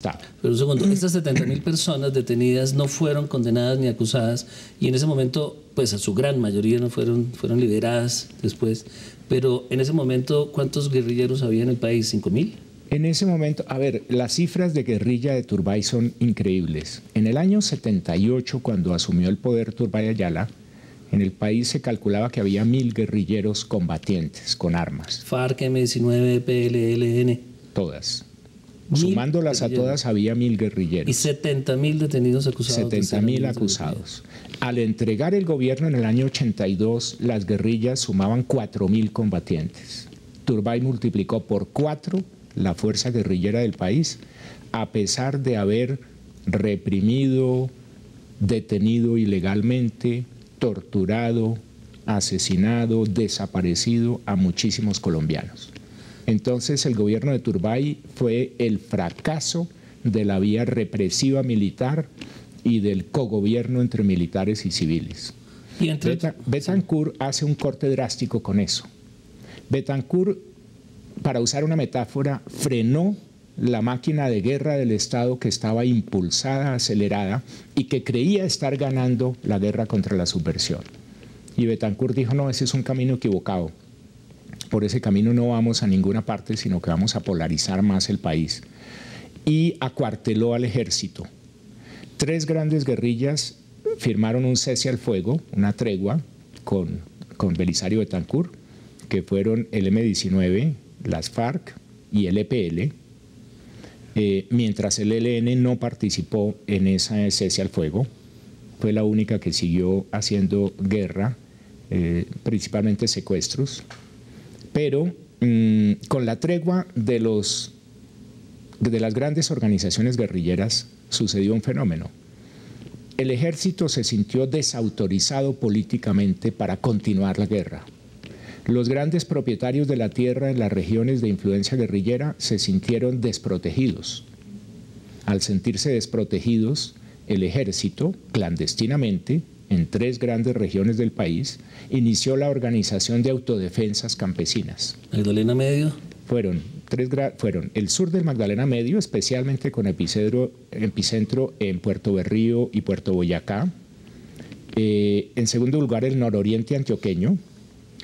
Estado. Pero un segundo, estas 70.000 personas detenidas no fueron condenadas ni acusadas y en ese momento, pues a su gran mayoría no fueron liberadas después, pero en ese momento, ¿cuántos guerrilleros había en el país? ¿5.000? En ese momento, a ver, las cifras de guerrilla de Turbay son increíbles. En el año 78, cuando asumió el poder Turbay Ayala, en el país se calculaba que había 1.000 guerrilleros combatientes con armas. FARC, M-19, PLLN. Todas. Sumándolas a todas había 1.000 guerrilleros. Y 70.000 detenidos acusados. 70.000 acusados. Al entregar el gobierno en el año 82, las guerrillas sumaban 4.000 combatientes. Turbay multiplicó por 4 la fuerza guerrillera del país, a pesar de haber reprimido, detenido ilegalmente, torturado, asesinado, desaparecido a muchísimos colombianos. Entonces el gobierno de Turbay fue el fracaso de la vía represiva militar y del cogobierno entre militares y civiles. Betancourt hace un corte drástico con eso. Betancourt, para usar una metáfora, frenó la máquina de guerra del Estado que estaba impulsada, acelerada y que creía estar ganando la guerra contra la subversión. Y Betancourt dijo, no, ese es un camino equivocado. Por ese camino no vamos a ninguna parte, sino que vamos a polarizar más el país. Y acuarteló al ejército. 3 grandes guerrillas firmaron un cese al fuego, una tregua, con Belisario Betancourt, que fueron el M-19, las FARC y el EPL, mientras el ELN no participó en ese cese al fuego. Fue la única que siguió haciendo guerra, principalmente secuestros. Pero con la tregua de las grandes organizaciones guerrilleras sucedió un fenómeno. El ejército se sintió desautorizado políticamente para continuar la guerra. Los grandes propietarios de la tierra en las regiones de influencia guerrillera se sintieron desprotegidos. Al sentirse desprotegidos, el ejército, clandestinamente, en 3 grandes regiones del país, inició la organización de autodefensas campesinas. ¿Magdalena Medio? Fueron el sur del Magdalena Medio, especialmente con epicentro en Puerto Berrío y Puerto Boyacá. En segundo lugar, el nororiente antioqueño,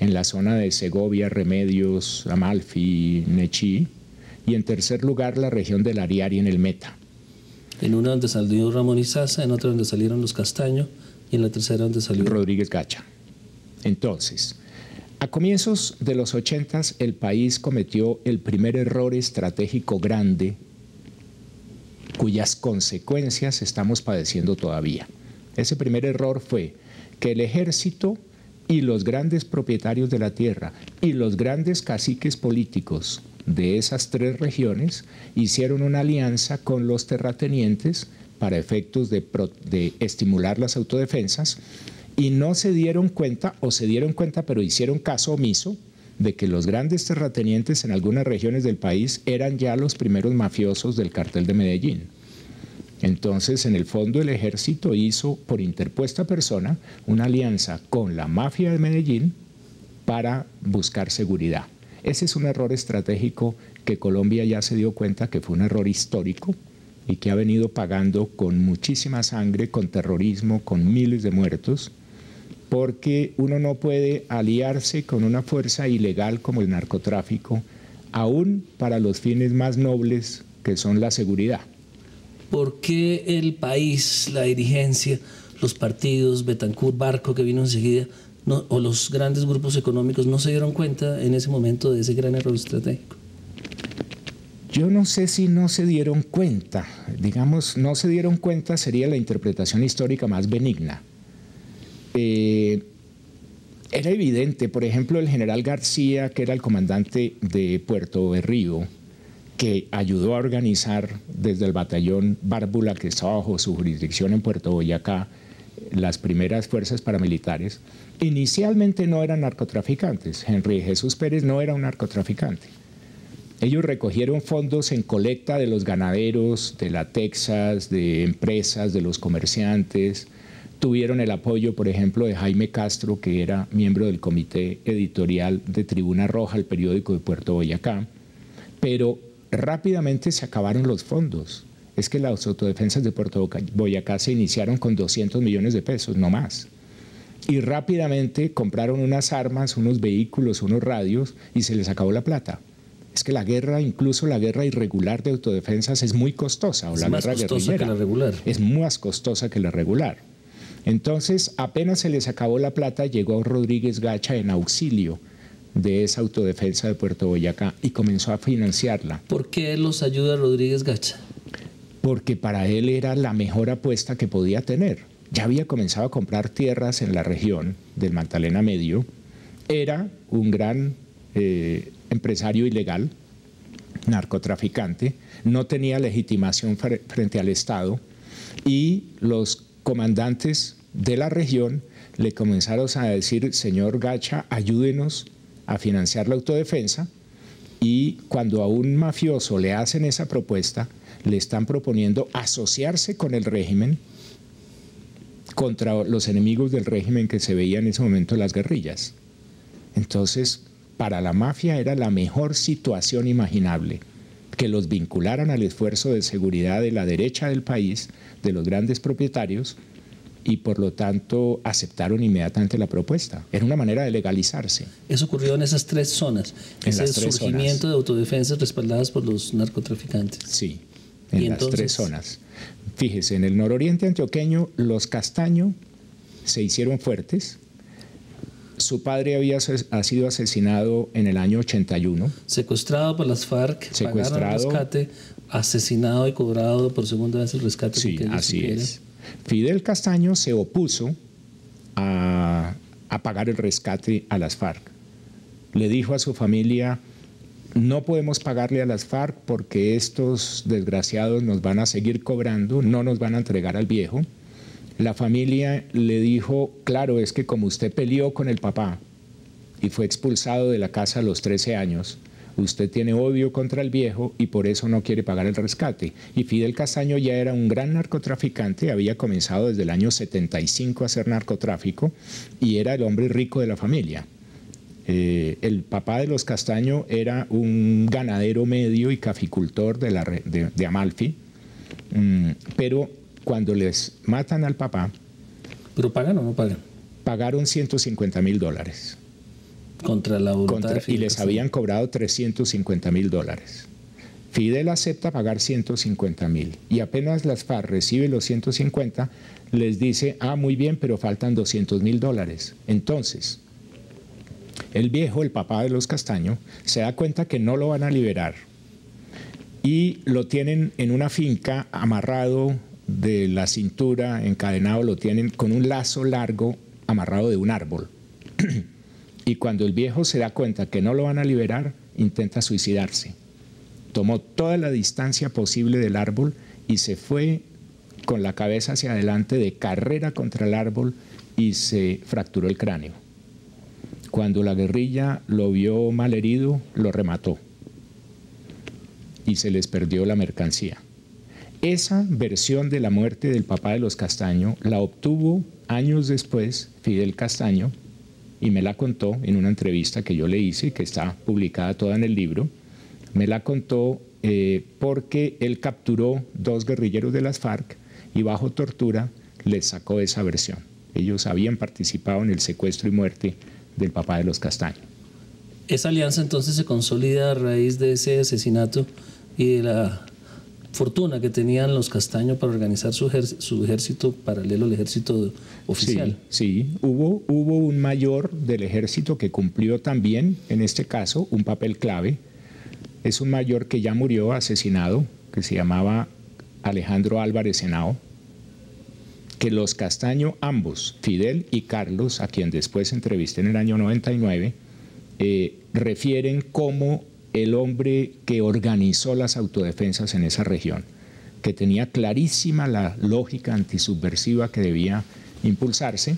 en la zona de Segovia, Remedios, Amalfi, Nechí. Y en tercer lugar, la región del Ariari en el Meta. En una donde salió Ramón Izaza, en otra donde salieron los Castaño y en la tercera donde salió Rodríguez Gacha. Entonces, a comienzos de los 80s, el país cometió el primer error estratégico grande cuyas consecuencias estamos padeciendo todavía. Ese primer error fue que el ejército y los grandes propietarios de la tierra y los grandes caciques políticos de esas 3 regiones hicieron una alianza con los terratenientes para efectos de estimular las autodefensas y no se dieron cuenta, o se dieron cuenta pero hicieron caso omiso de que los grandes terratenientes en algunas regiones del país eran ya los primeros mafiosos del cartel de Medellín. Entonces, en el fondo, el ejército hizo, por interpuesta persona, una alianza con la mafia de Medellín para buscar seguridad. Ese es un error estratégico que Colombia ya se dio cuenta que fue un error histórico y que ha venido pagando con muchísima sangre, con terrorismo, con miles de muertos, porque uno no puede aliarse con una fuerza ilegal como el narcotráfico, aún para los fines más nobles que son la seguridad. ¿Por qué el país, la dirigencia, los partidos, Betancourt, Barco que vino enseguida, o los grandes grupos económicos no se dieron cuenta en ese momento de ese gran error estratégico? Yo no sé si no se dieron cuenta. Digamos, no se dieron cuenta sería la interpretación histórica más benigna. Era evidente, por ejemplo, el general García, que era el comandante de Puerto Berrío, que ayudó a organizar desde el batallón Bárbula, que estaba bajo su jurisdicción en Puerto Boyacá, las primeras fuerzas paramilitares, inicialmente no eran narcotraficantes. Henry Jesús Pérez no era un narcotraficante. Ellos recogieron fondos en colecta de los ganaderos, de la Texas, de empresas, de los comerciantes. Tuvieron el apoyo, por ejemplo, de Jaime Castro, que era miembro del comité editorial de Tribuna Roja, el periódico de Puerto Boyacá. Pero rápidamente se acabaron los fondos. Es que las autodefensas de Puerto Boyacá se iniciaron con 200 millones de pesos, no más. Y rápidamente compraron unas armas, unos vehículos, unos radios y se les acabó la plata. Es que la guerra, incluso la guerra irregular de autodefensas es muy costosa, o la guerra guerrillera. Es más costosa que la regular. Es más costosa que la regular. Entonces, apenas se les acabó la plata, llegó Rodríguez Gacha en auxilio de esa autodefensa de Puerto Boyacá y comenzó a financiarla. ¿Por qué los ayuda Rodríguez Gacha? Porque para él era la mejor apuesta que podía tener. Ya había comenzado a comprar tierras en la región del Magdalena Medio, era un gran empresario ilegal, narcotraficante, no tenía legitimación frente al Estado y los comandantes de la región le comenzaron a decir: señor Gacha, ayúdenos a financiar la autodefensa. Y cuando a un mafioso le hacen esa propuesta, le están proponiendo asociarse con el régimen contra los enemigos del régimen que se veían en ese momento, las guerrillas. Entonces, para la mafia era la mejor situación imaginable, que los vincularan al esfuerzo de seguridad de la derecha del país, de los grandes propietarios, y por lo tanto aceptaron inmediatamente la propuesta. Era una manera de legalizarse. Eso ocurrió en esas tres zonas, ese surgimiento de autodefensas respaldadas por los narcotraficantes. Sí, en las tres zonas. Fíjese, en el nororiente antioqueño los Castaño se hicieron fuertes. Su padre ha sido asesinado en el año 81. Secuestrado por las FARC, pagaron el rescate, asesinado y cobrado por segunda vez el rescate. Sí, así es. Fidel Castaño se opuso a pagar el rescate a las FARC. Le dijo a su familia: no podemos pagarle a las FARC porque estos desgraciados nos van a seguir cobrando, no nos van a entregar al viejo. La familia le dijo: claro, es que como usted peleó con el papá y fue expulsado de la casa a los 13 años, usted tiene odio contra el viejo y por eso no quiere pagar el rescate. Y Fidel Castaño ya era un gran narcotraficante, había comenzado desde el año 75 a hacer narcotráfico y era el hombre rico de la familia. El papá de los Castaño era un ganadero medio y caficultor de Amalfi, pero cuando les matan al papá... ¿Pero pagan o no pagan? Pagaron $150.000. Contra la voluntad y les habían cobrado $350.000. Fidel acepta pagar 150.000 y apenas las FARC reciben los 150, les dice: ah, muy bien, pero faltan $200.000. Entonces, el viejo, el papá de los Castaño, se da cuenta que no lo van a liberar y lo tienen en una finca amarrado de la cintura, encadenado, lo tienen con un lazo largo amarrado de un árbol. Y cuando el viejo se da cuenta que no lo van a liberar, intenta suicidarse. Tomó toda la distancia posible del árbol y se fue con la cabeza hacia adelante de carrera contra el árbol y se fracturó el cráneo. Cuando la guerrilla lo vio malherido, lo remató y se les perdió la mercancía. Esa versión de la muerte del papá de los Castaño la obtuvo años después Fidel Castaño y me la contó en una entrevista que yo le hice, que está publicada toda en el libro. Me la contó porque él capturó 2 guerrilleros de las FARC y bajo tortura les sacó esa versión. Ellos habían participado en el secuestro y muerte del papá de los Castaño. Esa alianza entonces se consolida a raíz de ese asesinato y de la fortuna que tenían los Castaño para organizar su ejército paralelo al ejército oficial. Sí, hubo un mayor del ejército que cumplió también, en este caso, un papel clave. Es un mayor que ya murió asesinado, que se llamaba Alejandro Álvarez Henao, que los Castaño, ambos, Fidel y Carlos, a quien después entrevisté en el año 99, refieren como el hombre que organizó las autodefensas en esa región, que tenía clarísima la lógica antisubversiva que debía impulsarse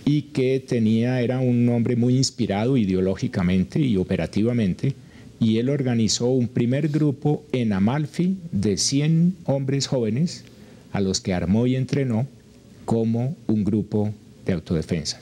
y que era un hombre muy inspirado ideológicamente y operativamente, y él organizó un primer grupo en Amalfi de 100 hombres jóvenes a los que armó y entrenó como un grupo de autodefensas.